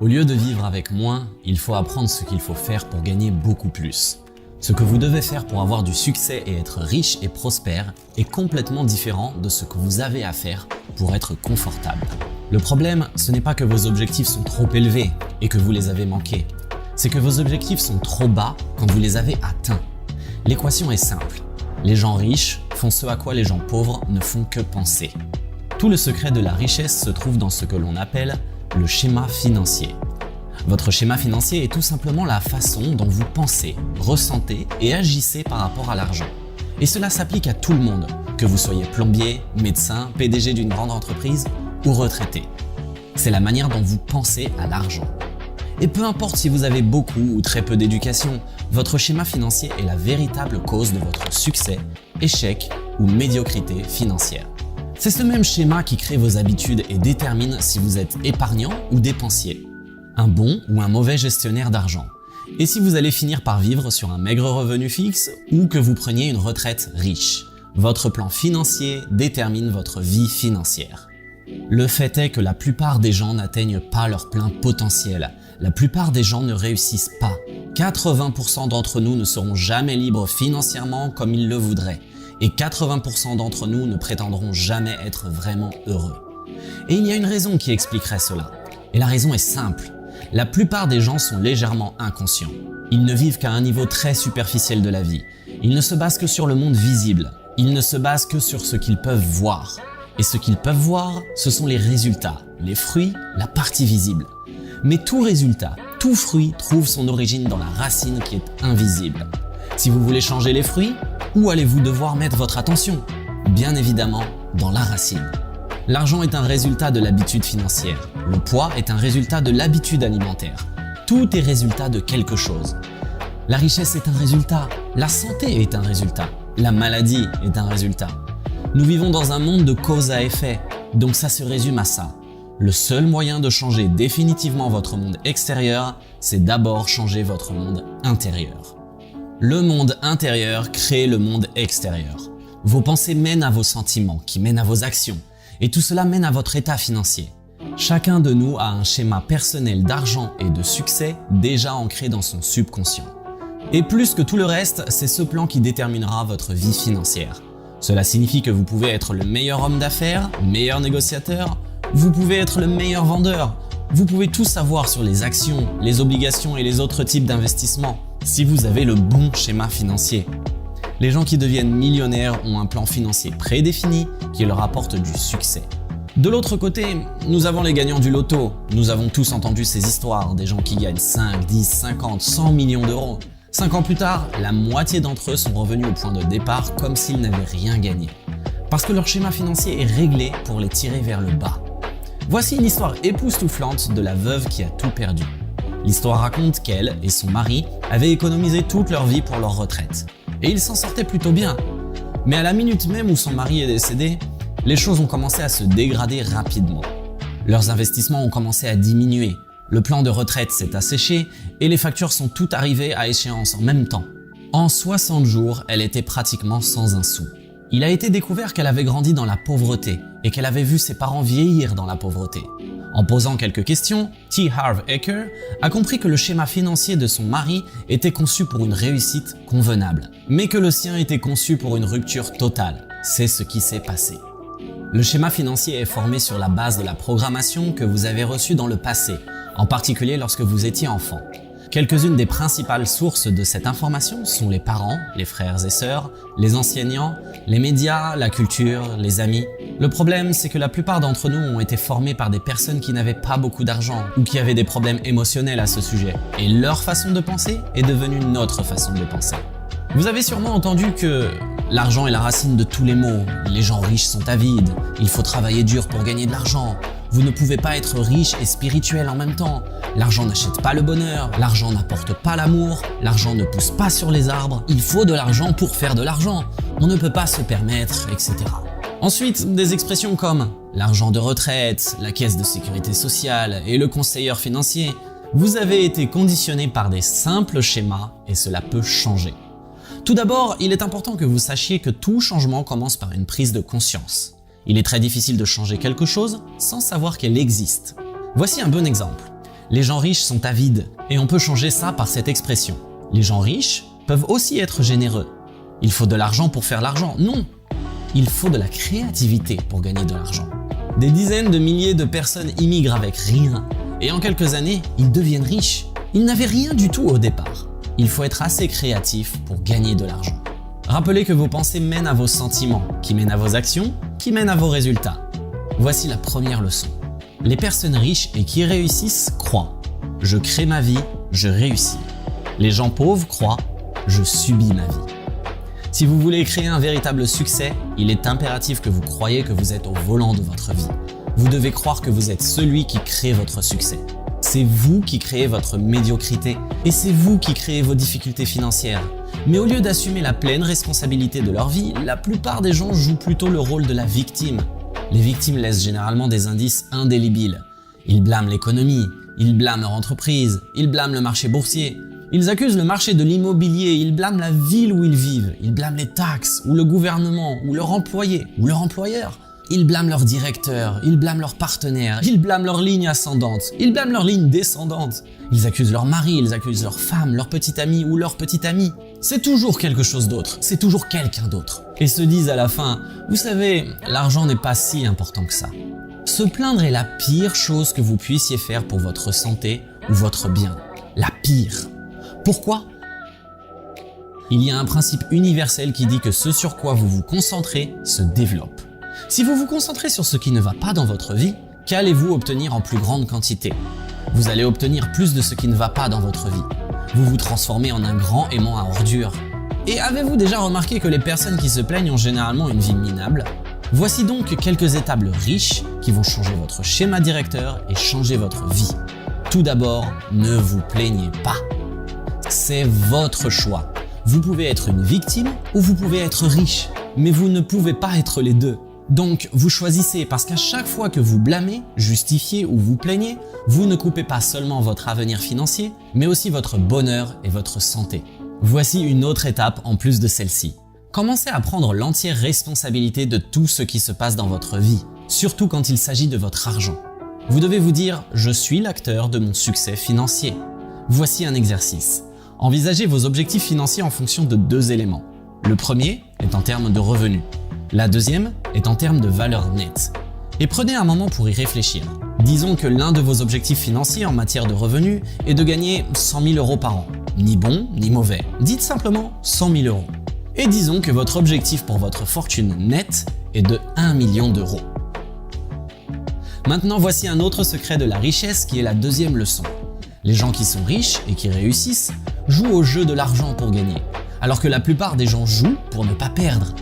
Au lieu de vivre avec moins, il faut apprendre ce qu'il faut faire pour gagner beaucoup plus. Ce que vous devez faire pour avoir du succès et être riche et prospère est complètement différent de ce que vous avez à faire pour être confortable. Le problème, ce n'est pas que vos objectifs sont trop élevés et que vous les avez manqués. C'est que vos objectifs sont trop bas quand vous les avez atteints. L'équation est simple. Les gens riches font ce à quoi les gens pauvres ne font que penser. Tout le secret de la richesse se trouve dans ce que l'on appelle le schéma financier. Votre schéma financier est tout simplement la façon dont vous pensez, ressentez et agissez par rapport à l'argent. Et cela s'applique à tout le monde, que vous soyez plombier, médecin, PDG d'une grande entreprise ou retraité. C'est la manière dont vous pensez à l'argent. Et peu importe si vous avez beaucoup ou très peu d'éducation, votre schéma financier est la véritable cause de votre succès, échec ou médiocrité financière. C'est ce même schéma qui crée vos habitudes et détermine si vous êtes épargnant ou dépensier, un bon ou un mauvais gestionnaire d'argent, et si vous allez finir par vivre sur un maigre revenu fixe ou que vous preniez une retraite riche. Votre plan financier détermine votre vie financière. Le fait est que la plupart des gens n'atteignent pas leur plein potentiel. La plupart des gens ne réussissent pas. 80% d'entre nous ne seront jamais libres financièrement comme ils le voudraient. Et 80% d'entre nous ne prétendront jamais être vraiment heureux. Et il y a une raison qui expliquerait cela. Et la raison est simple. La plupart des gens sont légèrement inconscients. Ils ne vivent qu'à un niveau très superficiel de la vie. Ils ne se basent que sur le monde visible. Ils ne se basent que sur ce qu'ils peuvent voir. Et ce qu'ils peuvent voir, ce sont les résultats, les fruits, la partie visible. Mais tout résultat, tout fruit trouve son origine dans la racine qui est invisible. Si vous voulez changer les fruits, où allez-vous devoir mettre votre attention? Bien évidemment, dans la racine. L'argent est un résultat de l'habitude financière. Le poids est un résultat de l'habitude alimentaire. Tout est résultat de quelque chose. La richesse est un résultat. La santé est un résultat. La maladie est un résultat. Nous vivons dans un monde de cause à effet, donc ça se résume à ça. Le seul moyen de changer définitivement votre monde extérieur, c'est d'abord changer votre monde intérieur. Le monde intérieur crée le monde extérieur. Vos pensées mènent à vos sentiments, qui mènent à vos actions, et tout cela mène à votre état financier. Chacun de nous a un schéma personnel d'argent et de succès déjà ancré dans son subconscient. Et plus que tout le reste, c'est ce plan qui déterminera votre vie financière. Cela signifie que vous pouvez être le meilleur homme d'affaires, meilleur négociateur, vous pouvez être le meilleur vendeur, vous pouvez tout savoir sur les actions, les obligations et les autres types d'investissements, si vous avez le bon schéma financier. Les gens qui deviennent millionnaires ont un plan financier prédéfini qui leur apporte du succès. De l'autre côté, nous avons les gagnants du loto. Nous avons tous entendu ces histoires, des gens qui gagnent 5, 10, 50, 100 millions d'euros. 5 ans plus tard, la moitié d'entre eux sont revenus au point de départ comme s'ils n'avaient rien gagné. Parce que leur schéma financier est réglé pour les tirer vers le bas. Voici une histoire époustouflante de la veuve qui a tout perdu. L'histoire raconte qu'elle et son mari avaient économisé toute leur vie pour leur retraite. Et ils s'en sortaient plutôt bien. Mais à la minute même où son mari est décédé, les choses ont commencé à se dégrader rapidement. Leurs investissements ont commencé à diminuer. Le plan de retraite s'est asséché et les factures sont toutes arrivées à échéance en même temps. En 60 jours, elle était pratiquement sans un sou. Il a été découvert qu'elle avait grandi dans la pauvreté et qu'elle avait vu ses parents vieillir dans la pauvreté. En posant quelques questions, T. Harv Eker a compris que le schéma financier de son mari était conçu pour une réussite convenable, mais que le sien était conçu pour une rupture totale. C'est ce qui s'est passé. Le schéma financier est formé sur la base de la programmation que vous avez reçue dans le passé, en particulier lorsque vous étiez enfant. Quelques-unes des principales sources de cette information sont les parents, les frères et sœurs, les enseignants, les médias, la culture, les amis. Le problème, c'est que la plupart d'entre nous ont été formés par des personnes qui n'avaient pas beaucoup d'argent ou qui avaient des problèmes émotionnels à ce sujet. Et leur façon de penser est devenue notre façon de penser. Vous avez sûrement entendu que l'argent est la racine de tous les maux, les gens riches sont avides, il faut travailler dur pour gagner de l'argent, vous ne pouvez pas être riche et spirituel en même temps, l'argent n'achète pas le bonheur, l'argent n'apporte pas l'amour, l'argent ne pousse pas sur les arbres, il faut de l'argent pour faire de l'argent, on ne peut pas se permettre, etc. Ensuite, des expressions comme l'argent de retraite, la caisse de sécurité sociale et le conseiller financier. Vous avez été conditionné par des simples schémas et cela peut changer. Tout d'abord, il est important que vous sachiez que tout changement commence par une prise de conscience. Il est très difficile de changer quelque chose sans savoir qu'elle existe. Voici un bon exemple. Les gens riches sont avides, et on peut changer ça par cette expression. Les gens riches peuvent aussi être généreux. Il faut de l'argent pour faire l'argent. Non, il faut de la créativité pour gagner de l'argent. Des dizaines de milliers de personnes immigrent avec rien, et en quelques années, ils deviennent riches. Ils n'avaient rien du tout au départ. Il faut être assez créatif pour gagner de l'argent. Rappelez que vos pensées mènent à vos sentiments, qui mènent à vos actions, qui mènent à vos résultats. Voici la première leçon. Les personnes riches et qui réussissent croient « Je crée ma vie, je réussis ». Les gens pauvres croient « Je subis ma vie ». Si vous voulez créer un véritable succès, il est impératif que vous croyiez que vous êtes au volant de votre vie. Vous devez croire que vous êtes celui qui crée votre succès. C'est vous qui créez votre médiocrité et c'est vous qui créez vos difficultés financières. Mais au lieu d'assumer la pleine responsabilité de leur vie, la plupart des gens jouent plutôt le rôle de la victime. Les victimes laissent généralement des indices indélébiles. Ils blâment l'économie, ils blâment leur entreprise, ils blâment le marché boursier. Ils accusent le marché de l'immobilier, ils blâment la ville où ils vivent, ils blâment les taxes, ou le gouvernement, ou leur employé, ou leur employeur. Ils blâment leur directeur, ils blâment leur partenaire, ils blâment leur ligne ascendante, ils blâment leur ligne descendante. Ils accusent leur mari, ils accusent leur femme, leur petit ami ou leur petite amie. C'est toujours quelque chose d'autre, c'est toujours quelqu'un d'autre. Et se disent à la fin, vous savez, l'argent n'est pas si important que ça. Se plaindre est la pire chose que vous puissiez faire pour votre santé ou votre bien. La pire. Pourquoi ? Il y a un principe universel qui dit que ce sur quoi vous vous concentrez se développe. Si vous vous concentrez sur ce qui ne va pas dans votre vie, qu'allez-vous obtenir en plus grande quantité ? Vous allez obtenir plus de ce qui ne va pas dans votre vie. Vous vous transformez en un grand aimant à ordures. Et avez-vous déjà remarqué que les personnes qui se plaignent ont généralement une vie minable ? Voici donc quelques étapes riches qui vont changer votre schéma directeur et changer votre vie. Tout d'abord, ne vous plaignez pas. C'est votre choix. Vous pouvez être une victime ou vous pouvez être riche, mais vous ne pouvez pas être les deux. Donc, vous choisissez parce qu'à chaque fois que vous blâmez, justifiez ou vous plaignez, vous ne coupez pas seulement votre avenir financier, mais aussi votre bonheur et votre santé. Voici une autre étape en plus de celle-ci. Commencez à prendre l'entière responsabilité de tout ce qui se passe dans votre vie, surtout quand il s'agit de votre argent. Vous devez vous dire « Je suis l'acteur de mon succès financier ». Voici un exercice. Envisagez vos objectifs financiers en fonction de deux éléments. Le premier est en termes de revenus. La deuxième est en termes de valeur nette. Et prenez un moment pour y réfléchir. Disons que l'un de vos objectifs financiers en matière de revenus est de gagner 100 000 € par an. Ni bon, ni mauvais. Dites simplement 100 000 €. Et disons que votre objectif pour votre fortune nette est de 1 million d'euros. Maintenant, voici un autre secret de la richesse qui est la deuxième leçon. Les gens qui sont riches et qui réussissent jouent au jeu de l'argent pour gagner, alors que la plupart des gens jouent pour ne pas perdre.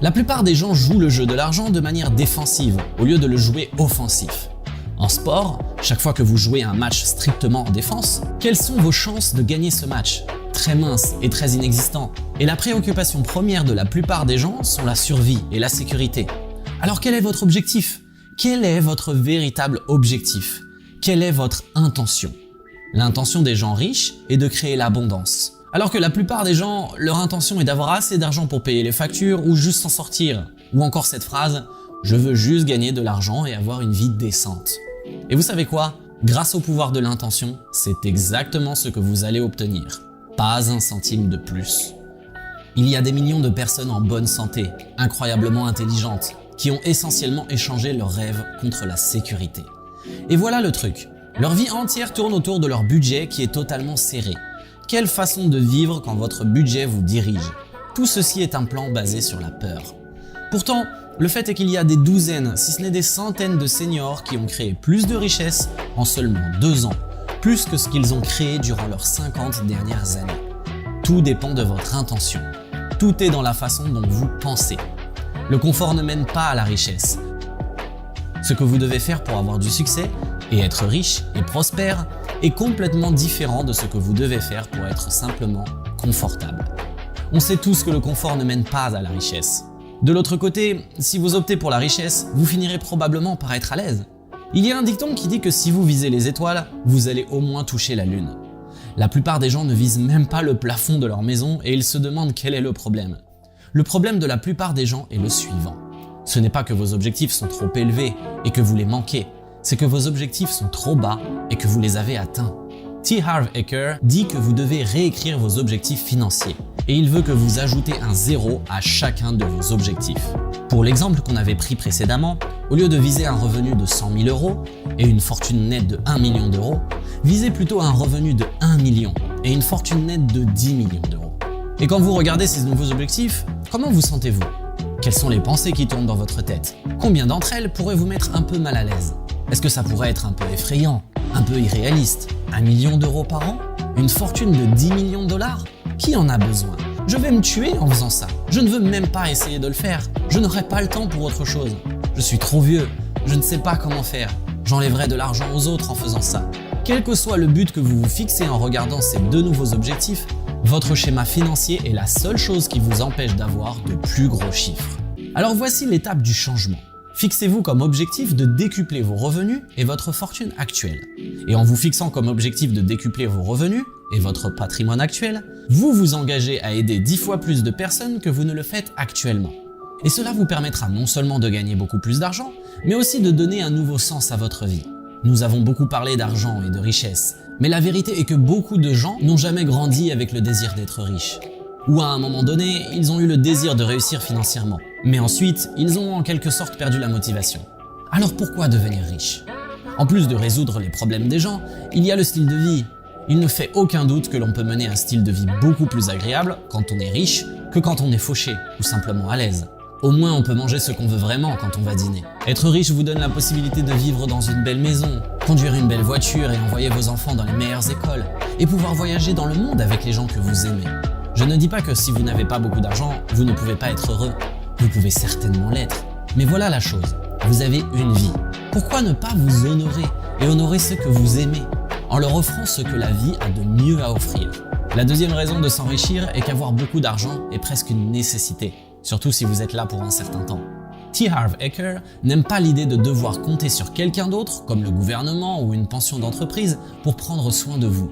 La plupart des gens jouent le jeu de l'argent de manière défensive, au lieu de le jouer offensif. En sport, chaque fois que vous jouez un match strictement en défense, quelles sont vos chances de gagner ce match ? Très minces et très inexistants. Et la préoccupation première de la plupart des gens sont la survie et la sécurité. Alors quel est votre objectif ? Quel est votre véritable objectif ? Quelle est votre intention ? L'intention des gens riches est de créer l'abondance. Alors que la plupart des gens, leur intention est d'avoir assez d'argent pour payer les factures ou juste s'en sortir. Ou encore cette phrase « Je veux juste gagner de l'argent et avoir une vie décente ». Et vous savez quoi ? Grâce au pouvoir de l'intention, c'est exactement ce que vous allez obtenir. Pas un centime de plus. Il y a des millions de personnes en bonne santé, incroyablement intelligentes, qui ont essentiellement échangé leurs rêves contre la sécurité. Et voilà le truc. Leur vie entière tourne autour de leur budget qui est totalement serré. Quelle façon de vivre quand votre budget vous dirige ? Tout ceci est un plan basé sur la peur. Pourtant, le fait est qu'il y a des douzaines, si ce n'est des centaines de seniors qui ont créé plus de richesses en seulement 2 ans, plus que ce qu'ils ont créé durant leurs 50 dernières années. Tout dépend de votre intention. Tout est dans la façon dont vous pensez. Le confort ne mène pas à la richesse. Ce que vous devez faire pour avoir du succès et être riche et prospère est complètement différent de ce que vous devez faire pour être simplement confortable. On sait tous que le confort ne mène pas à la richesse. De l'autre côté, si vous optez pour la richesse, vous finirez probablement par être à l'aise. Il y a un dicton qui dit que si vous visez les étoiles, vous allez au moins toucher la lune. La plupart des gens ne visent même pas le plafond de leur maison et ils se demandent quel est le problème. Le problème de la plupart des gens est le suivant. Ce n'est pas que vos objectifs sont trop élevés et que vous les manquez, c'est que vos objectifs sont trop bas et que vous les avez atteints. T. Harv Eker dit que vous devez réécrire vos objectifs financiers et il veut que vous ajoutez un 0 à chacun de vos objectifs. Pour l'exemple qu'on avait pris précédemment, au lieu de viser un revenu de 100 000 € et une fortune nette de 1 million d'euros, visez plutôt un revenu de 1 million et une fortune nette de 10 millions d'euros. Et quand vous regardez ces nouveaux objectifs, comment vous sentez-vous? Quelles sont les pensées qui tournent dans votre tête? Combien d'entre elles pourraient vous mettre un peu mal à l'aise? Est-ce que ça pourrait être un peu effrayant, un peu irréaliste? 1 million d'euros par an? Une fortune de 10 millions de dollars? Qui en a besoin? Je vais me tuer en faisant ça. Je ne veux même pas essayer de le faire. Je n'aurai pas le temps pour autre chose. Je suis trop vieux. Je ne sais pas comment faire. J'enlèverai de l'argent aux autres en faisant ça. Quel que soit le but que vous vous fixez en regardant ces deux nouveaux objectifs, votre schéma financier est la seule chose qui vous empêche d'avoir de plus gros chiffres. Alors voici l'étape du changement. Fixez-vous comme objectif de décupler vos revenus et votre fortune actuelle. Et en vous fixant comme objectif de décupler vos revenus et votre patrimoine actuel, vous vous engagez à aider 10 fois plus de personnes que vous ne le faites actuellement. Et cela vous permettra non seulement de gagner beaucoup plus d'argent, mais aussi de donner un nouveau sens à votre vie. Nous avons beaucoup parlé d'argent et de richesse, mais la vérité est que beaucoup de gens n'ont jamais grandi avec le désir d'être riches. Ou à un moment donné, ils ont eu le désir de réussir financièrement. Mais ensuite, ils ont en quelque sorte perdu la motivation. Alors pourquoi devenir riche? En plus de résoudre les problèmes des gens, il y a le style de vie. Il ne fait aucun doute que l'on peut mener un style de vie beaucoup plus agréable quand on est riche que quand on est fauché ou simplement à l'aise. Au moins on peut manger ce qu'on veut vraiment quand on va dîner. Être riche vous donne la possibilité de vivre dans une belle maison, conduire une belle voiture et envoyer vos enfants dans les meilleures écoles, et pouvoir voyager dans le monde avec les gens que vous aimez. Je ne dis pas que si vous n'avez pas beaucoup d'argent, vous ne pouvez pas être heureux. Vous pouvez certainement l'être. Mais voilà la chose, vous avez une vie. Pourquoi ne pas vous honorer et honorer ceux que vous aimez en leur offrant ce que la vie a de mieux à offrir? La deuxième raison de s'enrichir est qu'avoir beaucoup d'argent est presque une nécessité, surtout si vous êtes là pour un certain temps. T. Harv Eker n'aime pas l'idée de devoir compter sur quelqu'un d'autre, comme le gouvernement ou une pension d'entreprise, pour prendre soin de vous.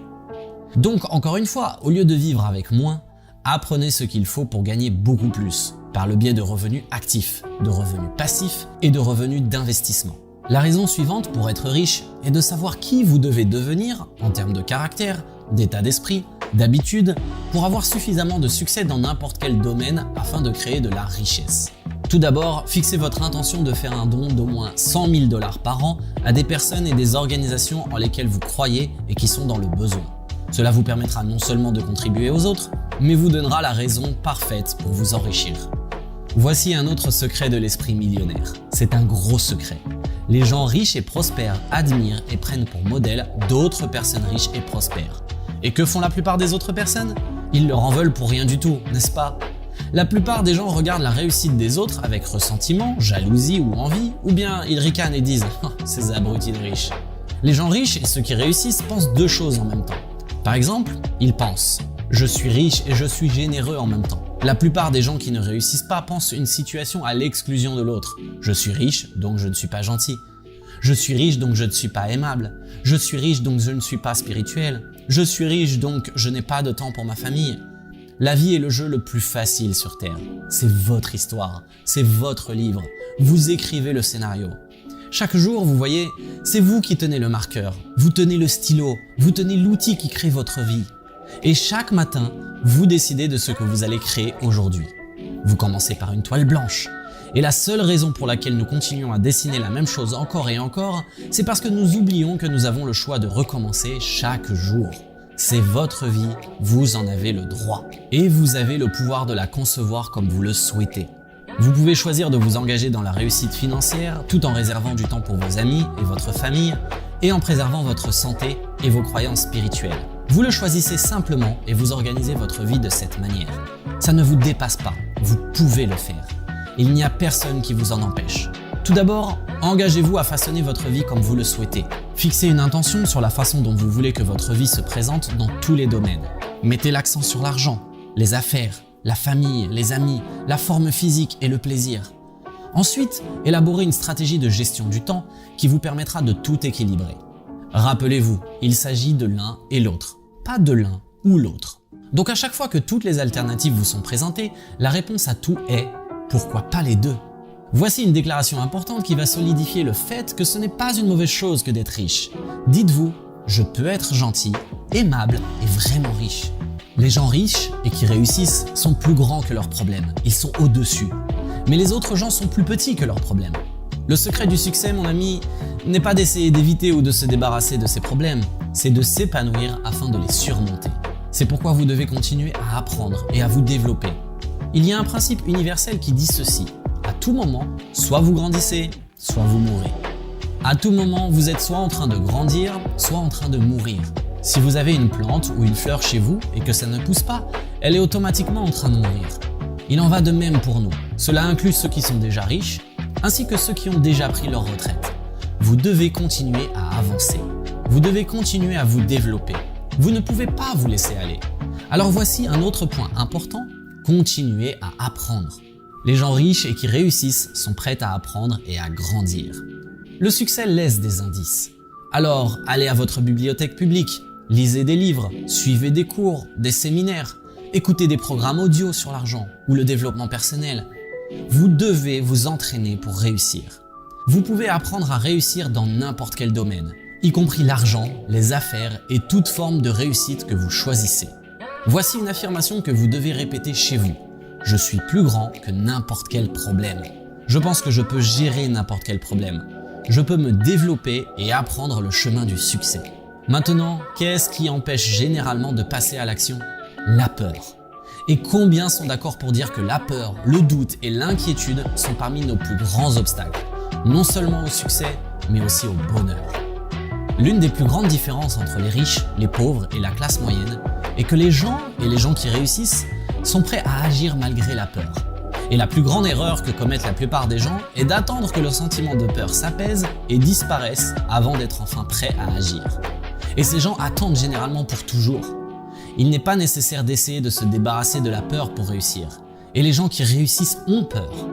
Donc, encore une fois, au lieu de vivre avec moins, apprenez ce qu'il faut pour gagner beaucoup plus, par le biais de revenus actifs, de revenus passifs et de revenus d'investissement. La raison suivante pour être riche est de savoir qui vous devez devenir en termes de caractère, d'état d'esprit, d'habitude, pour avoir suffisamment de succès dans n'importe quel domaine afin de créer de la richesse. Tout d'abord, fixez votre intention de faire un don d'au moins 100 000 $ par an à des personnes et des organisations en lesquelles vous croyez et qui sont dans le besoin. Cela vous permettra non seulement de contribuer aux autres, mais vous donnera la raison parfaite pour vous enrichir. Voici un autre secret de l'esprit millionnaire. C'est un gros secret. Les gens riches et prospères admirent et prennent pour modèle d'autres personnes riches et prospères. Et que font la plupart des autres personnes? Ils leur en veulent pour rien du tout, n'est-ce pas? La plupart des gens regardent la réussite des autres avec ressentiment, jalousie ou envie, ou bien ils ricanent et disent « Oh, ces abrutis de riches ». Les gens riches et ceux qui réussissent pensent deux choses en même temps. Par exemple, ils pensent « je suis riche et je suis généreux en même temps ». La plupart des gens qui ne réussissent pas pensent une situation à l'exclusion de l'autre. Je suis riche, donc je ne suis pas gentil. Je suis riche, donc je ne suis pas aimable. Je suis riche, donc je ne suis pas spirituel. Je suis riche, donc je n'ai pas de temps pour ma famille. La vie est le jeu le plus facile sur Terre. C'est votre histoire, c'est votre livre. Vous écrivez le scénario. Chaque jour, vous voyez, c'est vous qui tenez le marqueur, vous tenez le stylo, vous tenez l'outil qui crée votre vie. Et chaque matin, vous décidez de ce que vous allez créer aujourd'hui. Vous commencez par une toile blanche. Et la seule raison pour laquelle nous continuons à dessiner la même chose encore et encore, c'est parce que nous oublions que nous avons le choix de recommencer chaque jour. C'est votre vie, vous en avez le droit. Et vous avez le pouvoir de la concevoir comme vous le souhaitez. Vous pouvez choisir de vous engager dans la réussite financière tout en réservant du temps pour vos amis et votre famille et en préservant votre santé et vos croyances spirituelles. Vous le choisissez simplement et vous organisez votre vie de cette manière. Ça ne vous dépasse pas, vous pouvez le faire. Il n'y a personne qui vous en empêche. Tout d'abord, engagez-vous à façonner votre vie comme vous le souhaitez. Fixez une intention sur la façon dont vous voulez que votre vie se présente dans tous les domaines. Mettez l'accent sur l'argent, les affaires, la famille, les amis, la forme physique et le plaisir. Ensuite, élaborez une stratégie de gestion du temps qui vous permettra de tout équilibrer. Rappelez-vous, il s'agit de l'un et l'autre, pas de l'un ou l'autre. Donc à chaque fois que toutes les alternatives vous sont présentées, la réponse à tout est « pourquoi pas les deux ?» Voici une déclaration importante qui va solidifier le fait que ce n'est pas une mauvaise chose que d'être riche. Dites-vous, je peux être gentil, aimable et vraiment riche. Les gens riches et qui réussissent sont plus grands que leurs problèmes, ils sont au-dessus. Mais les autres gens sont plus petits que leurs problèmes. Le secret du succès, mon ami, n'est pas d'essayer d'éviter ou de se débarrasser de ces problèmes, c'est de s'épanouir afin de les surmonter. C'est pourquoi vous devez continuer à apprendre et à vous développer. Il y a un principe universel qui dit ceci. À tout moment, soit vous grandissez, soit vous mourrez. À tout moment, vous êtes soit en train de grandir, soit en train de mourir. Si vous avez une plante ou une fleur chez vous et que ça ne pousse pas, elle est automatiquement en train de mourir. Il en va de même pour nous. Cela inclut ceux qui sont déjà riches, ainsi que ceux qui ont déjà pris leur retraite. Vous devez continuer à avancer. Vous devez continuer à vous développer. Vous ne pouvez pas vous laisser aller. Alors voici un autre point important, continuez à apprendre. Les gens riches et qui réussissent sont prêts à apprendre et à grandir. Le succès laisse des indices. Alors, allez à votre bibliothèque publique, lisez des livres, suivez des cours, des séminaires, écoutez des programmes audio sur l'argent ou le développement personnel. Vous devez vous entraîner pour réussir. Vous pouvez apprendre à réussir dans n'importe quel domaine, y compris l'argent, les affaires et toute forme de réussite que vous choisissez. Voici une affirmation que vous devez répéter chez vous. Je suis plus grand que n'importe quel problème. Je pense que je peux gérer n'importe quel problème. Je peux me développer et apprendre le chemin du succès. Maintenant, qu'est-ce qui empêche généralement de passer à l'action? La peur. Et combien sont d'accord pour dire que la peur, le doute et l'inquiétude sont parmi nos plus grands obstacles, non seulement au succès, mais aussi au bonheur. L'une des plus grandes différences entre les riches, les pauvres et la classe moyenne est que les gens qui réussissent sont prêts à agir malgré la peur. Et la plus grande erreur que commettent la plupart des gens est d'attendre que le sentiment de peur s'apaise et disparaisse avant d'être enfin prêts à agir. Et ces gens attendent généralement pour toujours. Il n'est pas nécessaire d'essayer de se débarrasser de la peur pour réussir. Et les gens qui réussissent ont peur.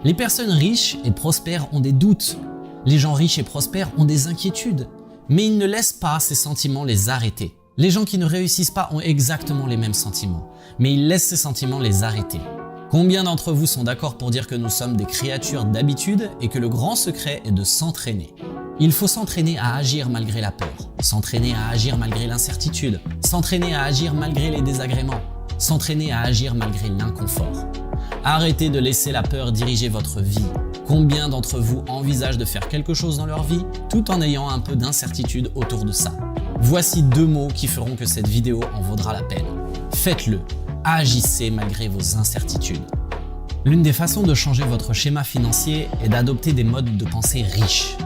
Les personnes riches et prospères ont des doutes. Les gens riches et prospères ont des inquiétudes. Mais ils ne laissent pas ces sentiments les arrêter. Les gens qui ne réussissent pas ont exactement les mêmes sentiments, mais ils laissent ces sentiments les arrêter. Combien d'entre vous sont d'accord pour dire que nous sommes des créatures d'habitude et que le grand secret est de s'entraîner? Il faut s'entraîner à agir malgré la peur, s'entraîner à agir malgré l'incertitude, s'entraîner à agir malgré les désagréments, s'entraîner à agir malgré l'inconfort. Arrêtez de laisser la peur diriger votre vie. Combien d'entre vous envisagent de faire quelque chose dans leur vie tout en ayant un peu d'incertitude autour de ça? Voici 2 mots qui feront que cette vidéo en vaudra la peine. Faites-le. Agissez malgré vos incertitudes. L'une des façons de changer votre schéma financier est d'adopter des modes de pensée riches.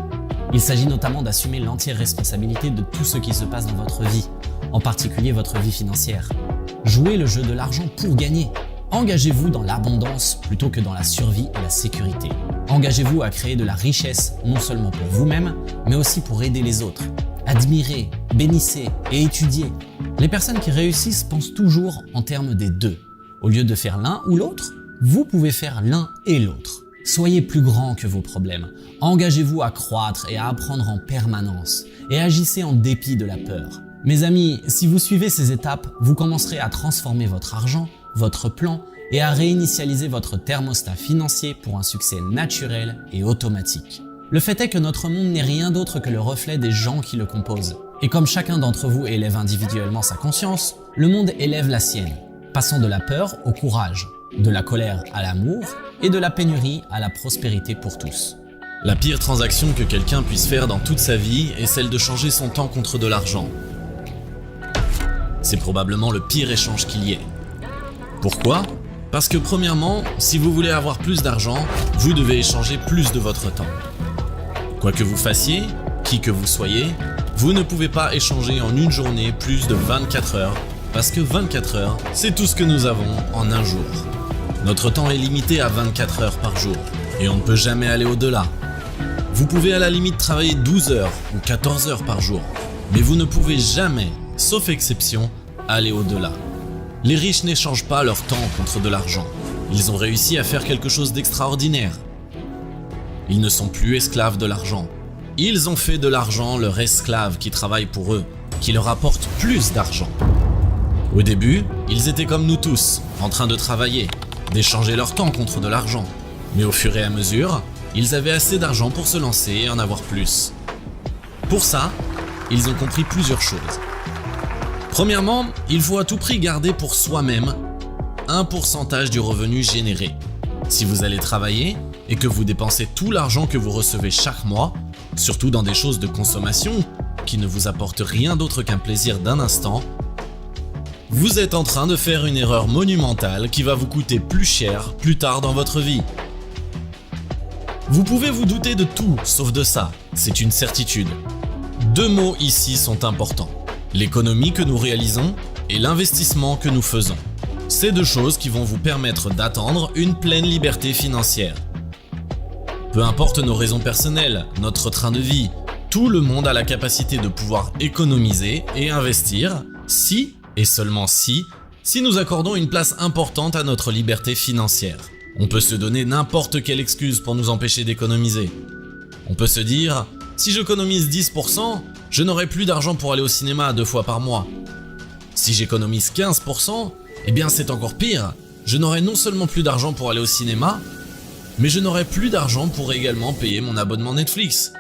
Il s'agit notamment d'assumer l'entière responsabilité de tout ce qui se passe dans votre vie, en particulier votre vie financière. Jouez le jeu de l'argent pour gagner. Engagez-vous dans l'abondance plutôt que dans la survie et la sécurité. Engagez-vous à créer de la richesse non seulement pour vous-même, mais aussi pour aider les autres. Admirez, bénissez et étudiez. Les personnes qui réussissent pensent toujours en termes des deux. Au lieu de faire l'un ou l'autre, vous pouvez faire l'un et l'autre. Soyez plus grand que vos problèmes. Engagez-vous à croître et à apprendre en permanence. Et agissez en dépit de la peur. Mes amis, si vous suivez ces étapes, vous commencerez à transformer votre argent, votre plan et à réinitialiser votre thermostat financier pour un succès naturel et automatique. Le fait est que notre monde n'est rien d'autre que le reflet des gens qui le composent. Et comme chacun d'entre vous élève individuellement sa conscience, le monde élève la sienne, passant de la peur au courage, de la colère à l'amour et de la pénurie à la prospérité pour tous. La pire transaction que quelqu'un puisse faire dans toute sa vie est celle de changer son temps contre de l'argent. C'est probablement le pire échange qu'il y ait. Pourquoi ? Parce que premièrement, si vous voulez avoir plus d'argent, vous devez échanger plus de votre temps. Quoi que vous fassiez, qui que vous soyez, vous ne pouvez pas échanger en une journée plus de 24 heures, parce que 24 heures, c'est tout ce que nous avons en un jour. Notre temps est limité à 24 heures par jour, et on ne peut jamais aller au-delà. Vous pouvez à la limite travailler 12 heures ou 14 heures par jour, mais vous ne pouvez jamais, sauf exception, aller au-delà. Les riches n'échangent pas leur temps contre de l'argent. Ils ont réussi à faire quelque chose d'extraordinaire. Ils ne sont plus esclaves de l'argent. Ils ont fait de l'argent leur esclave qui travaille pour eux, qui leur apporte plus d'argent. Au début, ils étaient comme nous tous, en train de travailler, d'échanger leur temps contre de l'argent. Mais au fur et à mesure, ils avaient assez d'argent pour se lancer et en avoir plus. Pour ça, ils ont compris plusieurs choses. Premièrement, il faut à tout prix garder pour soi-même un pourcentage du revenu généré. Si vous allez travailler et que vous dépensez tout l'argent que vous recevez chaque mois, surtout dans des choses de consommation qui ne vous apportent rien d'autre qu'un plaisir d'un instant, vous êtes en train de faire une erreur monumentale qui va vous coûter plus cher plus tard dans votre vie. Vous pouvez vous douter de tout sauf de ça, c'est une certitude. Deux mots ici sont importants. L'économie que nous réalisons et l'investissement que nous faisons. C'est deux choses qui vont vous permettre d'attendre une pleine liberté financière. Peu importe nos raisons personnelles, notre train de vie, tout le monde a la capacité de pouvoir économiser et investir si, et seulement si nous accordons une place importante à notre liberté financière. On peut se donner n'importe quelle excuse pour nous empêcher d'économiser. On peut se dire, si j'économise 10%, je n'aurai plus d'argent pour aller au cinéma 2 fois par mois. Si j'économise 15%, eh bien c'est encore pire. Je n'aurai non seulement plus d'argent pour aller au cinéma, mais je n'aurai plus d'argent pour également payer mon abonnement Netflix.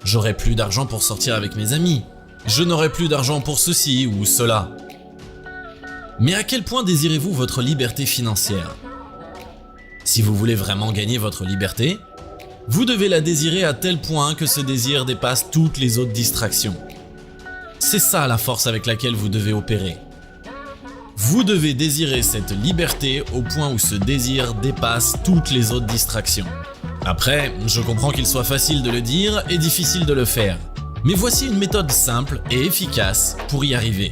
J'aurai plus d'argent pour sortir avec mes amis. Je n'aurai plus d'argent pour ceci ou cela. Mais à quel point désirez-vous votre liberté financière ? Si vous voulez vraiment gagner votre liberté, vous devez la désirer à tel point que ce désir dépasse toutes les autres distractions. C'est ça la force avec laquelle vous devez opérer. Vous devez désirer cette liberté au point où ce désir dépasse toutes les autres distractions. Après, je comprends qu'il soit facile de le dire et difficile de le faire. Mais voici une méthode simple et efficace pour y arriver.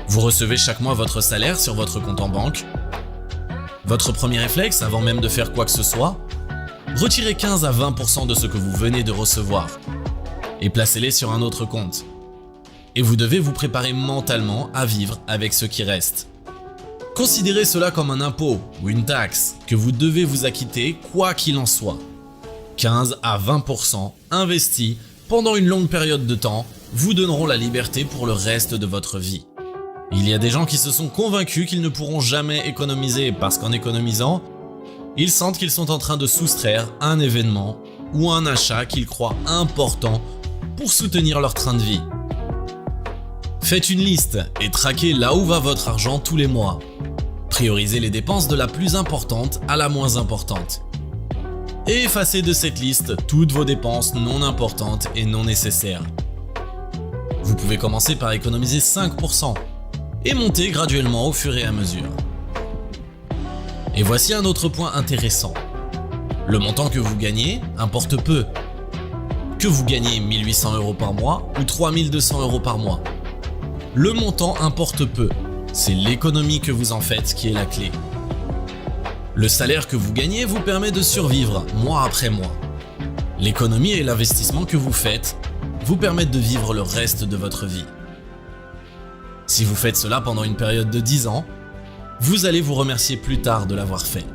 Vous recevez chaque mois votre salaire sur votre compte en banque. Votre premier réflexe, avant même de faire quoi que ce soit, retirez 15 à 20% de ce que vous venez de recevoir et placez-les sur un autre compte. Et vous devez vous préparer mentalement à vivre avec ce qui reste. Considérez cela comme un impôt ou une taxe que vous devez vous acquitter quoi qu'il en soit. 15 à 20% investis pendant une longue période de temps vous donneront la liberté pour le reste de votre vie. Il y a des gens qui se sont convaincus qu'ils ne pourront jamais économiser parce qu'en économisant, ils sentent qu'ils sont en train de soustraire un événement ou un achat qu'ils croient important pour soutenir leur train de vie. Faites une liste et traquez là où va votre argent tous les mois. Priorisez les dépenses de la plus importante à la moins importante. Et effacez de cette liste toutes vos dépenses non importantes et non nécessaires. Vous pouvez commencer par économiser 5% et monter graduellement au fur et à mesure. Et voici un autre point intéressant. Le montant que vous gagnez importe peu. Que vous gagnez 1 800 € par mois ou 3 200 € par mois. Le montant importe peu. C'est l'économie que vous en faites qui est la clé. Le salaire que vous gagnez vous permet de survivre mois après mois. L'économie et l'investissement que vous faites vous permettent de vivre le reste de votre vie. Si vous faites cela pendant une période de 10 ans, vous allez vous remercier plus tard de l'avoir fait.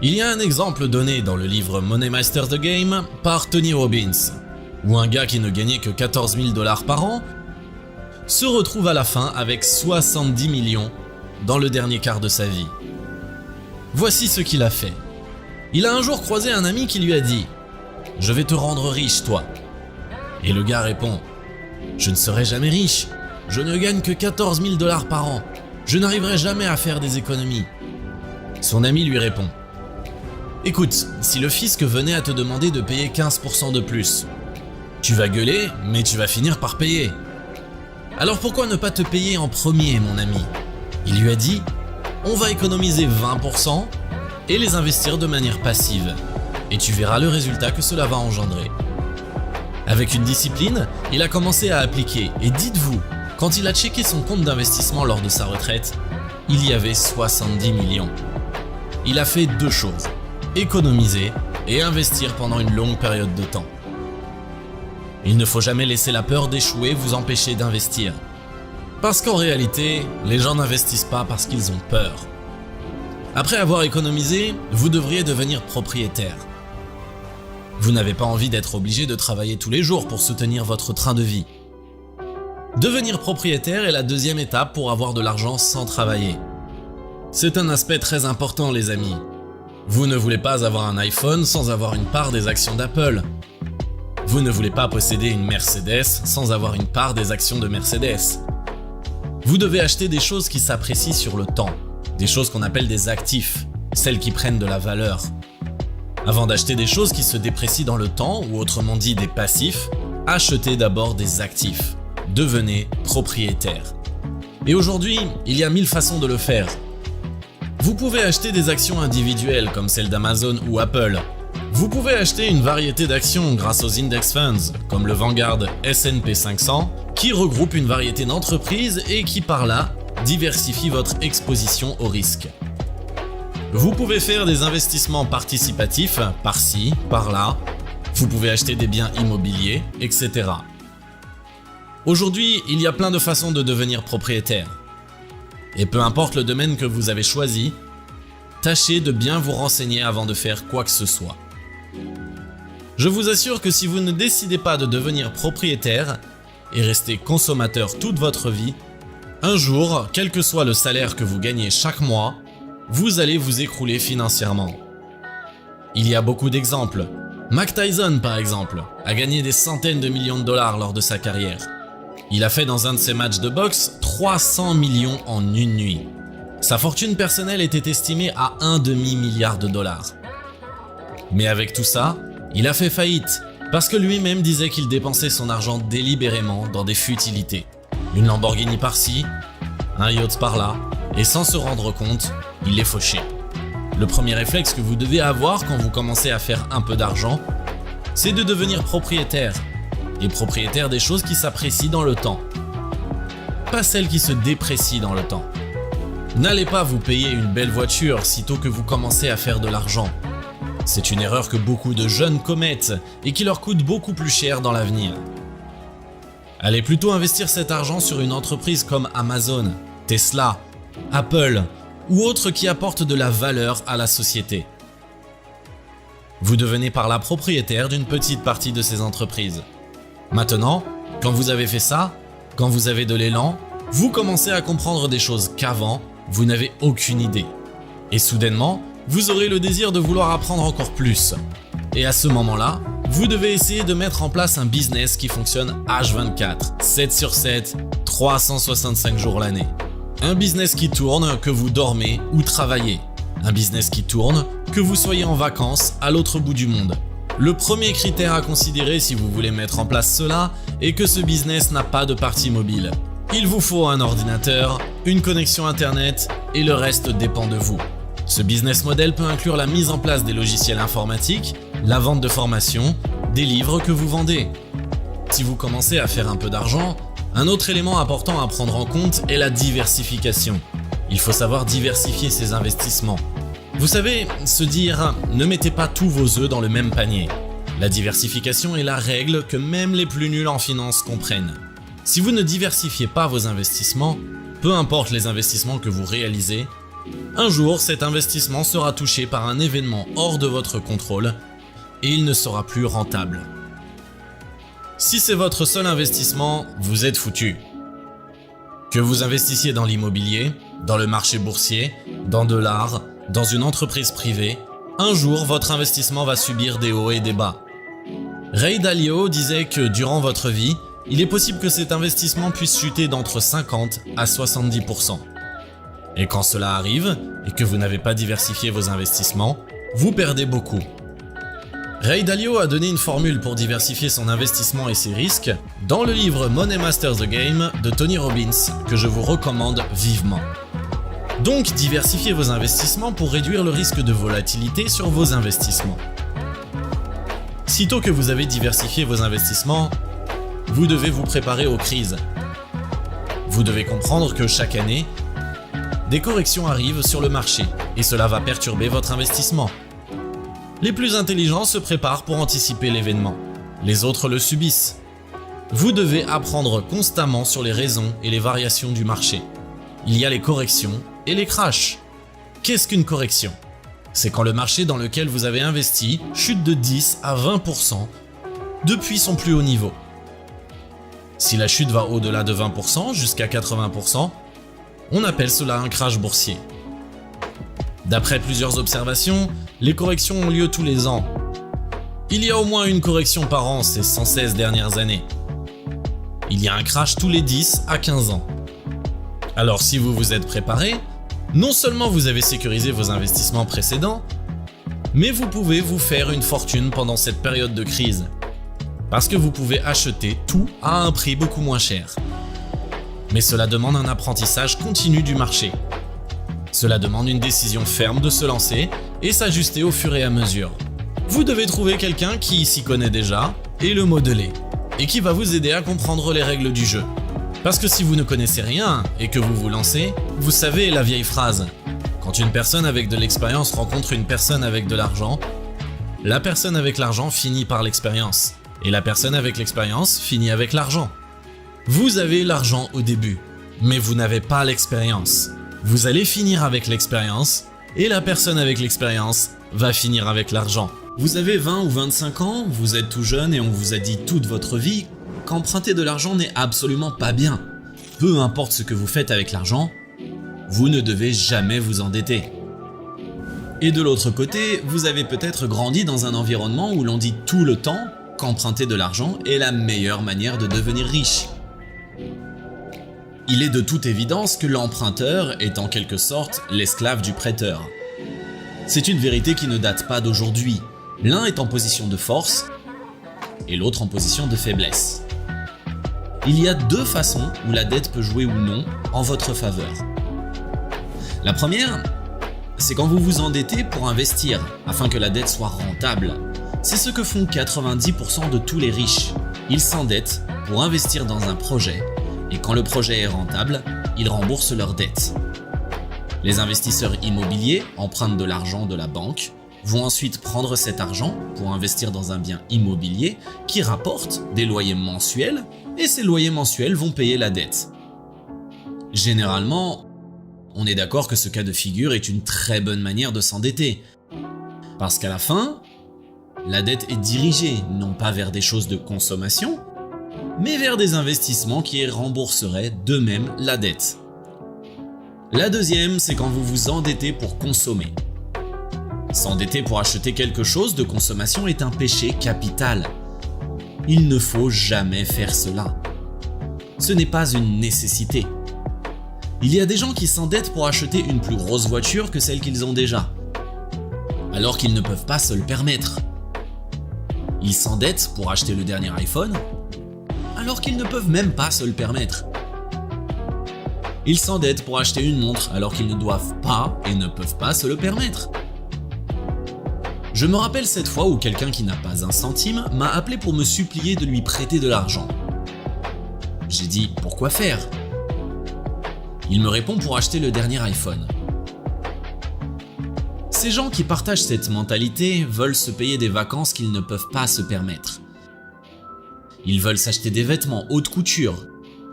Il y a un exemple donné dans le livre Money Masters the Game par Tony Robbins, où un gars qui ne gagnait que 14 000 $ par an se retrouve à la fin avec 70 millions dans le dernier quart de sa vie. Voici ce qu'il a fait. Il a un jour croisé un ami qui lui a dit « Je vais te rendre riche, toi ». Et le gars répond « Je ne serai jamais riche, je ne gagne que 14 000 $ par an, je n'arriverai jamais à faire des économies ». Son ami lui répond « Écoute, si le fisc venait à te demander de payer 15% de plus, tu vas gueuler, mais tu vas finir par payer. Alors pourquoi ne pas te payer en premier, mon ami ?» Il lui a dit « On va économiser 20% et les investir de manière passive, et tu verras le résultat que cela va engendrer. » Avec une discipline, il a commencé à appliquer, et dites-vous, quand il a checké son compte d'investissement lors de sa retraite, il y avait 70 millions. Il a fait deux choses, économiser et investir pendant une longue période de temps. Il ne faut jamais laisser la peur d'échouer vous empêcher d'investir. Parce qu'en réalité, les gens n'investissent pas parce qu'ils ont peur. Après avoir économisé, vous devriez devenir propriétaire. Vous n'avez pas envie d'être obligé de travailler tous les jours pour soutenir votre train de vie. Devenir propriétaire est la deuxième étape pour avoir de l'argent sans travailler. C'est un aspect très important, les amis. Vous ne voulez pas avoir un iPhone sans avoir une part des actions d'Apple. Vous ne voulez pas posséder une Mercedes sans avoir une part des actions de Mercedes. Vous devez acheter des choses qui s'apprécient sur le temps, des choses qu'on appelle des actifs, celles qui prennent de la valeur. Avant d'acheter des choses qui se déprécient dans le temps, ou autrement dit des passifs, achetez d'abord des actifs. Devenez propriétaire. Et aujourd'hui, il y a 1000 façons de le faire. Vous pouvez acheter des actions individuelles comme celles d'Amazon ou Apple. Vous pouvez acheter une variété d'actions grâce aux index funds comme le Vanguard S&P 500 qui regroupe une variété d'entreprises et qui par là diversifie votre exposition au risque. Vous pouvez faire des investissements participatifs par-ci, par-là. Vous pouvez acheter des biens immobiliers, etc. Aujourd'hui, il y a plein de façons de devenir propriétaire. Et peu importe le domaine que vous avez choisi, tâchez de bien vous renseigner avant de faire quoi que ce soit. Je vous assure que si vous ne décidez pas de devenir propriétaire et rester consommateur toute votre vie, un jour, quel que soit le salaire que vous gagnez chaque mois, vous allez vous écrouler financièrement. Il y a beaucoup d'exemples. Mike Tyson, par exemple, a gagné des centaines de millions de dollars lors de sa carrière. Il a fait dans un de ses matchs de boxe 300 millions en une nuit. Sa fortune personnelle était estimée à $1,5 milliard. Mais avec tout ça, il a fait faillite parce que lui-même disait qu'il dépensait son argent délibérément dans des futilités. Une Lamborghini par-ci, un yacht par-là, et sans se rendre compte, il les fauchait. Le premier réflexe que vous devez avoir quand vous commencez à faire un peu d'argent, c'est de devenir propriétaire. Et propriétaire des choses qui s'apprécient dans le temps. Pas celles qui se déprécient dans le temps. N'allez pas vous payer une belle voiture sitôt que vous commencez à faire de l'argent. C'est une erreur que beaucoup de jeunes commettent et qui leur coûte beaucoup plus cher dans l'avenir. Allez plutôt investir cet argent sur une entreprise comme Amazon, Tesla, Apple ou autres qui apportent de la valeur à la société. Vous devenez par là propriétaire d'une petite partie de ces entreprises. Maintenant, quand vous avez fait ça, quand vous avez de l'élan, vous commencez à comprendre des choses qu'avant, vous n'avez aucune idée. Et soudainement, vous aurez le désir de vouloir apprendre encore plus. Et à ce moment-là, vous devez essayer de mettre en place un business qui fonctionne H24, 7 sur 7, 365 jours l'année. Un business qui tourne, que vous dormez ou travaillez. Un business qui tourne, que vous soyez en vacances à l'autre bout du monde. Le premier critère à considérer si vous voulez mettre en place cela est que ce business n'a pas de partie mobile. Il vous faut un ordinateur, une connexion internet et le reste dépend de vous. Ce business model peut inclure la mise en place des logiciels informatiques, la vente de formations, des livres que vous vendez. Si vous commencez à faire un peu d'argent, un autre élément important à prendre en compte est la diversification. Il faut savoir diversifier ses investissements. Vous savez, se dire « ne mettez pas tous vos œufs dans le même panier ». La diversification est la règle que même les plus nuls en finance comprennent. Si vous ne diversifiez pas vos investissements, peu importe les investissements que vous réalisez, un jour cet investissement sera touché par un événement hors de votre contrôle et il ne sera plus rentable. Si c'est votre seul investissement, vous êtes foutu. Que vous investissiez dans l'immobilier, dans le marché boursier, dans de l'art, dans une entreprise privée, un jour votre investissement va subir des hauts et des bas. Ray Dalio disait que durant votre vie, il est possible que cet investissement puisse chuter d'entre 50 à 70%. Et quand cela arrive, et que vous n'avez pas diversifié vos investissements, vous perdez beaucoup. Ray Dalio a donné une formule pour diversifier son investissement et ses risques dans le livre Money Masters the Game de Tony Robbins, que je vous recommande vivement. Donc, diversifiez vos investissements pour réduire le risque de volatilité sur vos investissements. Sitôt que vous avez diversifié vos investissements, vous devez vous préparer aux crises. Vous devez comprendre que chaque année, des corrections arrivent sur le marché et cela va perturber votre investissement. Les plus intelligents se préparent pour anticiper l'événement. Les autres le subissent. Vous devez apprendre constamment sur les raisons et les variations du marché. Il y a les corrections et les crashs. Qu'est-ce qu'une correction ? C'est quand le marché dans lequel vous avez investi chute de 10 à 20% depuis son plus haut niveau. Si la chute va au-delà de 20% jusqu'à 80%, on appelle cela un crash boursier. D'après plusieurs observations, les corrections ont lieu tous les ans. Il y a au moins une correction par an ces 116 dernières années. Il y a un crash tous les 10 à 15 ans. Alors si vous vous êtes préparé, non seulement vous avez sécurisé vos investissements précédents, mais vous pouvez vous faire une fortune pendant cette période de crise. Parce que vous pouvez acheter tout à un prix beaucoup moins cher. Mais cela demande un apprentissage continu du marché. Cela demande une décision ferme de se lancer et s'ajuster au fur et à mesure. Vous devez trouver quelqu'un qui s'y connaît déjà et le modeler, et qui va vous aider à comprendre les règles du jeu. Parce que si vous ne connaissez rien et que vous vous lancez, vous savez la vieille phrase. Quand une personne avec de l'expérience rencontre une personne avec de l'argent, la personne avec l'argent finit par l'expérience. Et la personne avec l'expérience finit avec l'argent. Vous avez l'argent au début, mais vous n'avez pas l'expérience. Vous allez finir avec l'expérience, et la personne avec l'expérience va finir avec l'argent. Vous avez 20 ou 25 ans, vous êtes tout jeune et on vous a dit toute votre vie qu'emprunter de l'argent n'est absolument pas bien. Peu importe ce que vous faites avec l'argent, vous ne devez jamais vous endetter. Et de l'autre côté, vous avez peut-être grandi dans un environnement où l'on dit tout le temps qu'emprunter de l'argent est la meilleure manière de devenir riche. Il est de toute évidence que l'emprunteur est en quelque sorte l'esclave du prêteur. C'est une vérité qui ne date pas d'aujourd'hui. L'un est en position de force et l'autre en position de faiblesse. Il y a deux façons où la dette peut jouer ou non en votre faveur. La première, c'est quand vous vous endettez pour investir afin que la dette soit rentable. C'est ce que font 90% de tous les riches. Ils s'endettent pour investir dans un projet et quand le projet est rentable, ils remboursent leurs dettes. Les investisseurs immobiliers empruntent de l'argent de la banque, vont ensuite prendre cet argent pour investir dans un bien immobilier qui rapporte des loyers mensuels et ces loyers mensuels vont payer la dette. Généralement, on est d'accord que ce cas de figure est une très bonne manière de s'endetter. Parce qu'à la fin, la dette est dirigée non pas vers des choses de consommation, mais vers des investissements qui rembourseraient d'eux-mêmes la dette. La deuxième, c'est quand vous vous endettez pour consommer. S'endetter pour acheter quelque chose de consommation est un péché capital. Il ne faut jamais faire cela. Ce n'est pas une nécessité. Il y a des gens qui s'endettent pour acheter une plus grosse voiture que celle qu'ils ont déjà, alors qu'ils ne peuvent pas se le permettre. Ils s'endettent pour acheter le dernier iPhone, alors qu'ils ne peuvent même pas se le permettre. Ils s'endettent pour acheter une montre alors qu'ils ne doivent pas et ne peuvent pas se le permettre. Je me rappelle cette fois où quelqu'un qui n'a pas un centime m'a appelé pour me supplier de lui prêter de l'argent. J'ai dit « Pourquoi faire ?» Il me répond pour acheter le dernier iPhone. Ces gens qui partagent cette mentalité veulent se payer des vacances qu'ils ne peuvent pas se permettre. Ils veulent s'acheter des vêtements haute couture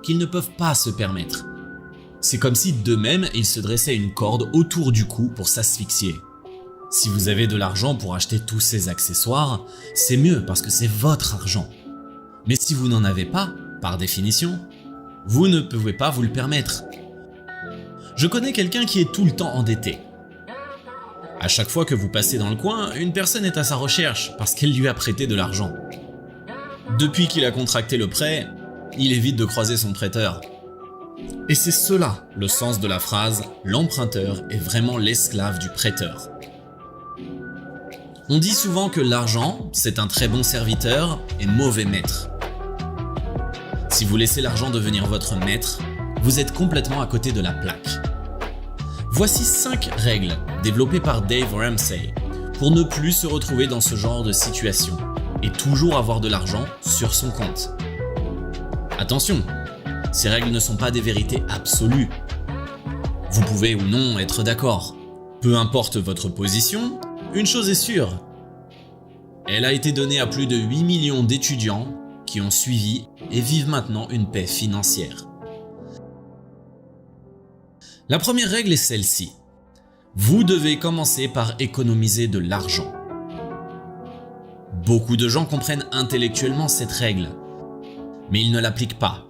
qu'ils ne peuvent pas se permettre. C'est comme si d'eux-mêmes ils se dressaient une corde autour du cou pour s'asphyxier. Si vous avez de l'argent pour acheter tous ces accessoires, c'est mieux parce que c'est votre argent. Mais si vous n'en avez pas, par définition, vous ne pouvez pas vous le permettre. Je connais quelqu'un qui est tout le temps endetté. À chaque fois que vous passez dans le coin, une personne est à sa recherche parce qu'elle lui a prêté de l'argent. Depuis qu'il a contracté le prêt, il évite de croiser son prêteur. Et c'est cela le sens de la phrase « l'emprunteur est vraiment l'esclave du prêteur ». On dit souvent que l'argent, c'est un très bon serviteur et mauvais maître. Si vous laissez l'argent devenir votre maître, vous êtes complètement à côté de la plaque. Voici 5 règles développées par Dave Ramsey pour ne plus se retrouver dans ce genre de situation et toujours avoir de l'argent sur son compte. Attention, ces règles ne sont pas des vérités absolues. Vous pouvez ou non être d'accord. Peu importe votre position, une chose est sûre. Elle a été donnée à plus de 8 millions d'étudiants qui ont suivi et vivent maintenant une paix financière. La première règle est celle-ci. Vous devez commencer par économiser de l'argent. Beaucoup de gens comprennent intellectuellement cette règle, mais ils ne l'appliquent pas,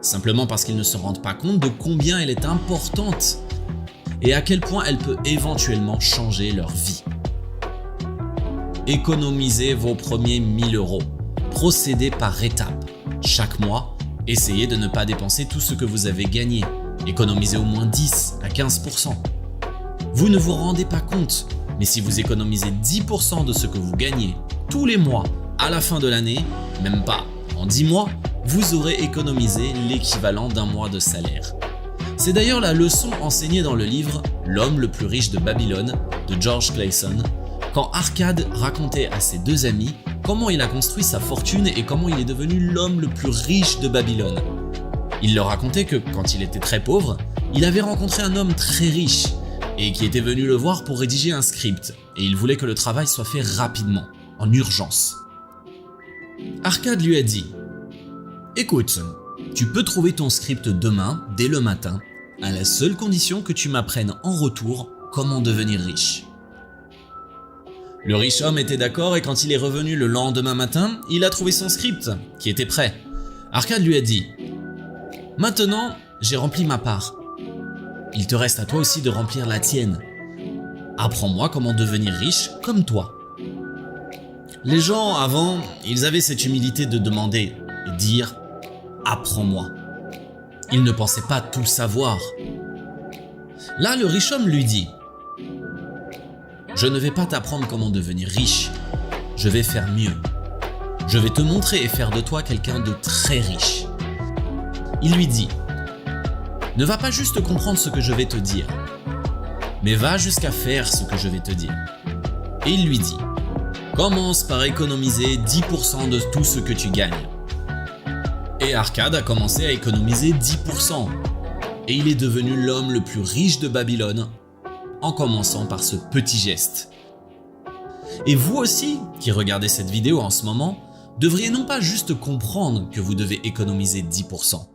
simplement parce qu'ils ne se rendent pas compte de combien elle est importante. et à quel point elle peut éventuellement changer leur vie. Économisez vos premiers 1000 €. Procédez par étapes. Chaque mois, essayez de ne pas dépenser tout ce que vous avez gagné. Économisez au moins 10 à 15%. Vous ne vous rendez pas compte, mais si vous économisez 10% de ce que vous gagnez tous les mois à la fin de l'année, même pas en 10 mois, vous aurez économisé l'équivalent d'un mois de salaire. C'est d'ailleurs la leçon enseignée dans le livre « L'homme le plus riche de Babylone » de George Clason, quand Arcade racontait à ses deux amis comment il a construit sa fortune et comment il est devenu l'homme le plus riche de Babylone. Il leur racontait que quand il était très pauvre, il avait rencontré un homme très riche et qui était venu le voir pour rédiger un script, et il voulait que le travail soit fait rapidement, en urgence. Arcade lui a dit « Écoute, tu peux trouver ton script demain, dès le matin, à la seule condition que tu m'apprennes en retour comment devenir riche. » Le riche homme était d'accord et quand il est revenu le lendemain matin, il a trouvé son script, qui était prêt. Arcade lui a dit « Maintenant, j'ai rempli ma part. Il te reste à toi aussi de remplir la tienne. Apprends-moi comment devenir riche comme toi. » Les gens, avant, ils avaient cette humilité de demander et dire « Apprends-moi ». Ils ne pensaient pas tout savoir. Là, le riche homme lui dit « Je ne vais pas t'apprendre comment devenir riche. Je vais faire mieux. Je vais te montrer et faire de toi quelqu'un de très riche. » Il lui dit « Ne va pas juste comprendre ce que je vais te dire, mais va jusqu'à faire ce que je vais te dire. » Et il lui dit « Commence par économiser 10% de tout ce que tu gagnes. » Et Arcade a commencé à économiser 10%. Et il est devenu l'homme le plus riche de Babylone en commençant par ce petit geste. Et vous aussi, qui regardez cette vidéo en ce moment, devriez non pas juste comprendre que vous devez économiser 10%,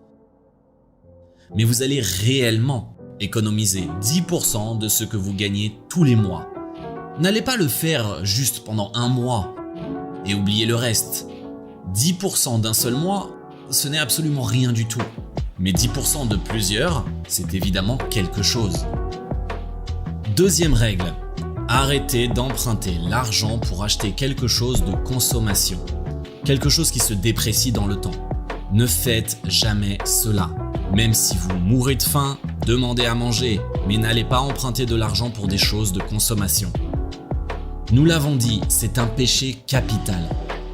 mais vous allez réellement économiser 10% de ce que vous gagnez tous les mois. N'allez pas le faire juste pendant un mois et oubliez le reste. 10% d'un seul mois, ce n'est absolument rien du tout. Mais 10% de plusieurs, c'est évidemment quelque chose. Deuxième règle, arrêtez d'emprunter l'argent pour acheter quelque chose de consommation. Quelque chose qui se déprécie dans le temps. Ne faites jamais cela. Même si vous mourrez de faim, demandez à manger, mais n'allez pas emprunter de l'argent pour des choses de consommation. Nous l'avons dit, c'est un péché capital.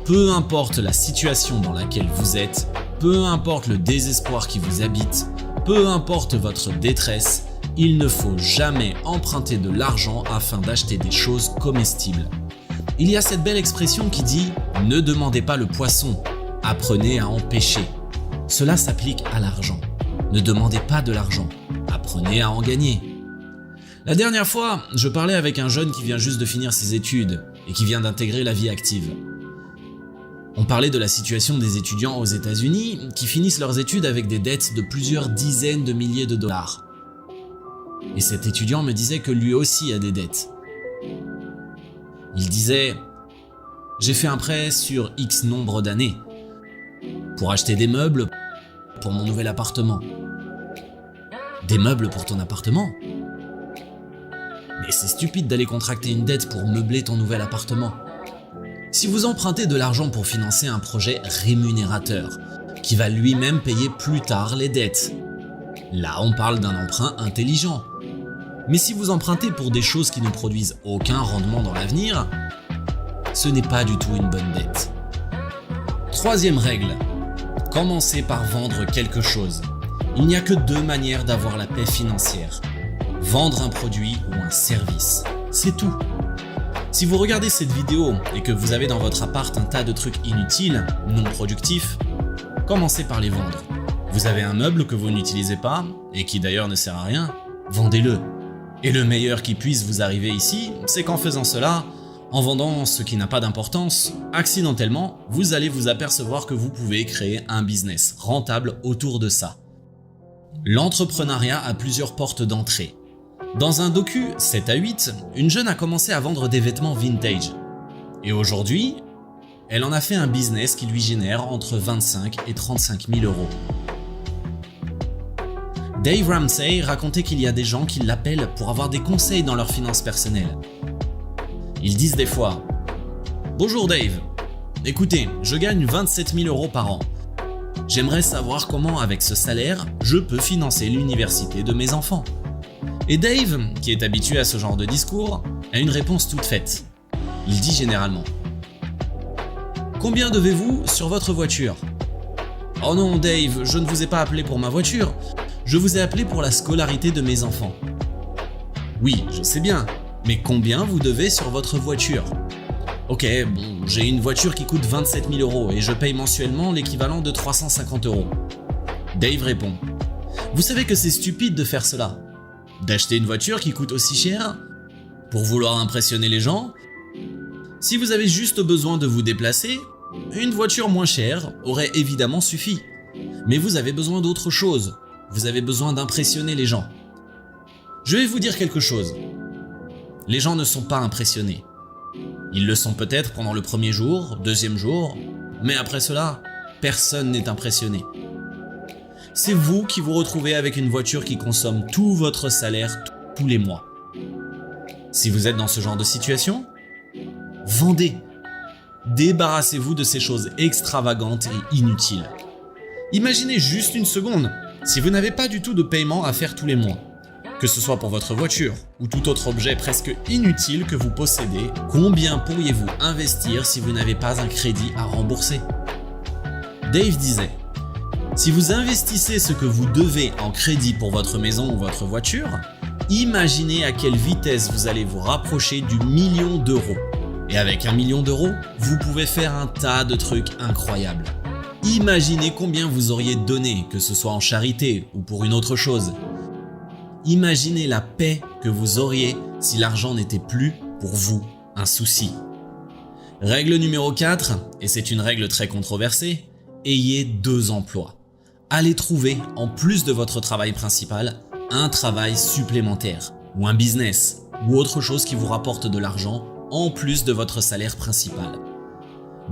Peu importe la situation dans laquelle vous êtes, peu importe le désespoir qui vous habite, peu importe votre détresse, il ne faut jamais emprunter de l'argent afin d'acheter des choses comestibles. Il y a cette belle expression qui dit « Ne demandez pas le poisson, apprenez à en pêcher ». Cela s'applique à l'argent. Ne demandez pas de l'argent, apprenez à en gagner. La dernière fois, je parlais avec un jeune qui vient juste de finir ses études et qui vient d'intégrer la vie active. On parlait de la situation des étudiants aux États-Unis qui finissent leurs études avec des dettes de plusieurs dizaines de milliers de dollars. Et cet étudiant me disait que lui aussi a des dettes. Il disait « J'ai fait un prêt sur X nombre d'années pour acheter des meubles pour mon nouvel appartement. » Des meubles pour ton appartement ? Mais c'est stupide d'aller contracter une dette pour meubler ton nouvel appartement. Si vous empruntez de l'argent pour financer un projet rémunérateur, qui va lui-même payer plus tard les dettes, là on parle d'un emprunt intelligent. Mais si vous empruntez pour des choses qui ne produisent aucun rendement dans l'avenir, ce n'est pas du tout une bonne dette. Troisième règle, commencez par vendre quelque chose. Il n'y a que deux manières d'avoir la paix financière. Vendre un produit ou un service. C'est tout. Si vous regardez cette vidéo et que vous avez dans votre appart un tas de trucs inutiles, non productifs, commencez par les vendre. Vous avez un meuble que vous n'utilisez pas, et qui d'ailleurs ne sert à rien, vendez-le. Et le meilleur qui puisse vous arriver ici, c'est qu'en faisant cela, en vendant ce qui n'a pas d'importance, accidentellement, vous allez vous apercevoir que vous pouvez créer un business rentable autour de ça. L'entrepreneuriat a plusieurs portes d'entrée. Dans un docu 7 à 8, une jeune a commencé à vendre des vêtements vintage. Et aujourd'hui, elle en a fait un business qui lui génère entre 25 et 35 000 euros. Dave Ramsey racontait qu'il y a des gens qui l'appellent pour avoir des conseils dans leurs finances personnelles. Ils disent des fois « Bonjour Dave, écoutez, je gagne 27 000 € par an. J'aimerais savoir comment avec ce salaire, je peux financer l'université de mes enfants. » Et Dave, qui est habitué à ce genre de discours, a une réponse toute faite. Il dit généralement « Combien devez-vous sur votre voiture ? » « Oh non Dave, je ne vous ai pas appelé pour ma voiture, je vous ai appelé pour la scolarité de mes enfants. » « Oui, je sais bien, mais combien vous devez sur votre voiture ? » « Ok, bon, j'ai une voiture qui coûte 27 000 € et je paye mensuellement l'équivalent de 350 €. Dave répond « Vous savez que c'est stupide de faire cela ? D'acheter une voiture qui coûte aussi cher ? Pour vouloir impressionner les gens ? Si vous avez juste besoin de vous déplacer, une voiture moins chère aurait évidemment suffi. Mais vous avez besoin d'autre chose. Vous avez besoin d'impressionner les gens. Je vais vous dire quelque chose. Les gens ne sont pas impressionnés. Ils le sont peut-être pendant le premier jour, deuxième jour, mais après cela, personne n'est impressionné. C'est vous qui vous retrouvez avec une voiture qui consomme tout votre salaire tous les mois. Si vous êtes dans ce genre de situation, vendez. Débarrassez-vous de ces choses extravagantes et inutiles. Imaginez juste une seconde, si vous n'avez pas du tout de paiement à faire tous les mois, que ce soit pour votre voiture ou tout autre objet presque inutile que vous possédez, combien pourriez-vous investir si vous n'avez pas un crédit à rembourser ? Dave disait « Si vous investissez ce que vous devez en crédit pour votre maison ou votre voiture, imaginez à quelle vitesse vous allez vous rapprocher du million d'euros. Et avec 1 million d'euros, vous pouvez faire un tas de trucs incroyables. Imaginez combien vous auriez donné, que ce soit en charité ou pour une autre chose. Imaginez la paix que vous auriez si l'argent n'était plus, pour vous, un souci. Règle numéro 4, et c'est une règle très controversée, ayez 2 emplois. Allez trouver, en plus de votre travail principal, un travail supplémentaire, ou un business, ou autre chose qui vous rapporte de l'argent en plus de votre salaire principal.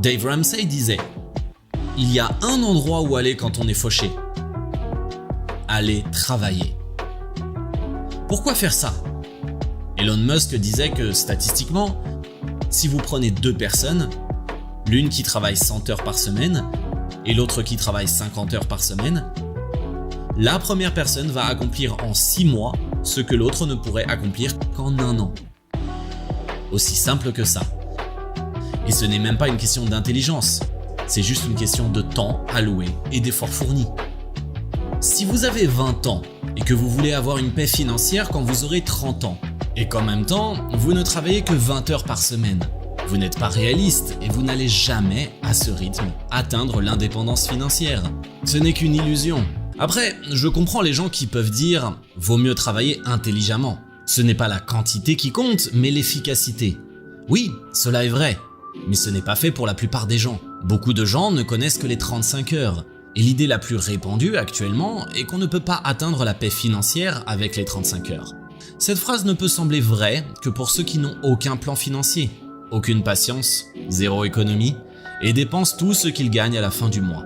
Dave Ramsey disait « Il y a un endroit où aller quand on est fauché. Allez travailler. » Pourquoi faire ça ? Elon Musk disait que statistiquement, si vous prenez 2 personnes, l'une qui travaille 100 heures par semaine et l'autre qui travaille 50 heures par semaine, la première personne va accomplir en 6 mois ce que l'autre ne pourrait accomplir qu'en 1 an. Aussi simple que ça. Et ce n'est même pas une question d'intelligence, c'est juste une question de temps alloué et d'efforts fournis. Si vous avez 20 ans et que vous voulez avoir une paix financière quand vous aurez 30 ans, et qu'en même temps, vous ne travaillez que 20 heures par semaine, vous n'êtes pas réaliste et vous n'allez jamais, à ce rythme, atteindre l'indépendance financière. Ce n'est qu'une illusion. Après, je comprends les gens qui peuvent dire « vaut mieux travailler intelligemment ». Ce n'est pas la quantité qui compte, mais l'efficacité. Oui, cela est vrai, mais ce n'est pas fait pour la plupart des gens. Beaucoup de gens ne connaissent que les 35 heures. Et l'idée la plus répandue actuellement est qu'on ne peut pas atteindre la paix financière avec les 35 heures. Cette phrase ne peut sembler vraie que pour ceux qui n'ont aucun plan financier, aucune patience, zéro économie, et dépensent tout ce qu'ils gagnent à la fin du mois.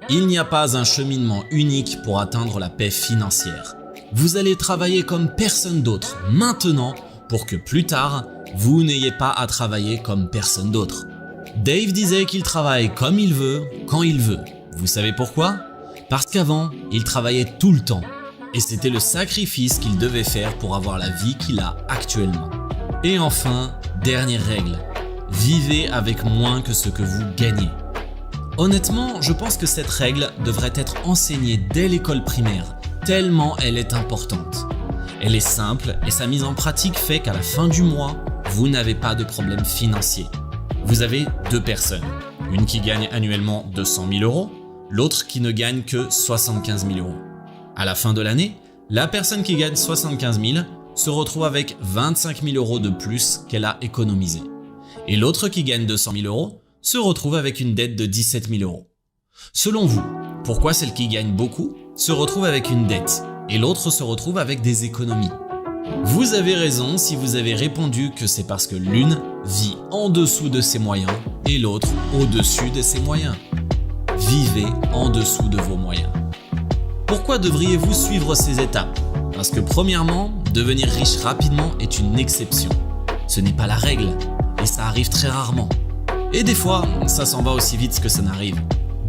Il n'y a pas un cheminement unique pour atteindre la paix financière. Vous allez travailler comme personne d'autre maintenant pour que plus tard, vous n'ayez pas à travailler comme personne d'autre. Dave disait qu'il travaille comme il veut, quand il veut. Vous savez pourquoi ? Parce qu'avant, il travaillait tout le temps. Et c'était le sacrifice qu'il devait faire pour avoir la vie qu'il a actuellement. Et enfin, dernière règle. Vivez avec moins que ce que vous gagnez. Honnêtement, je pense que cette règle devrait être enseignée dès l'école primaire, tellement elle est importante. Elle est simple et sa mise en pratique fait qu'à la fin du mois, vous n'avez pas de problème financier. Vous avez 2 personnes, une qui gagne annuellement 200 000 €, l'autre qui ne gagne que 75 000 €. À la fin de l'année, la personne qui gagne 75 000 se retrouve avec 25 000 € de plus qu'elle a économisé. Et l'autre qui gagne 200 000 € se retrouve avec une dette de 17 000 €. Selon vous, pourquoi celle qui gagne beaucoup se retrouve avec une dette et l'autre se retrouve avec des économies? Vous avez raison si vous avez répondu que c'est parce que l'une vit en dessous de ses moyens et l'autre au-dessus de ses moyens. Vivez en dessous de vos moyens. Pourquoi devriez-vous suivre ces étapes? Parce que premièrement, devenir riche rapidement est une exception. Ce n'est pas la règle, et ça arrive très rarement. Et des fois, ça s'en va aussi vite que ça n'arrive.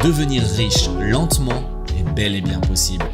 Devenir riche lentement est bel et bien possible.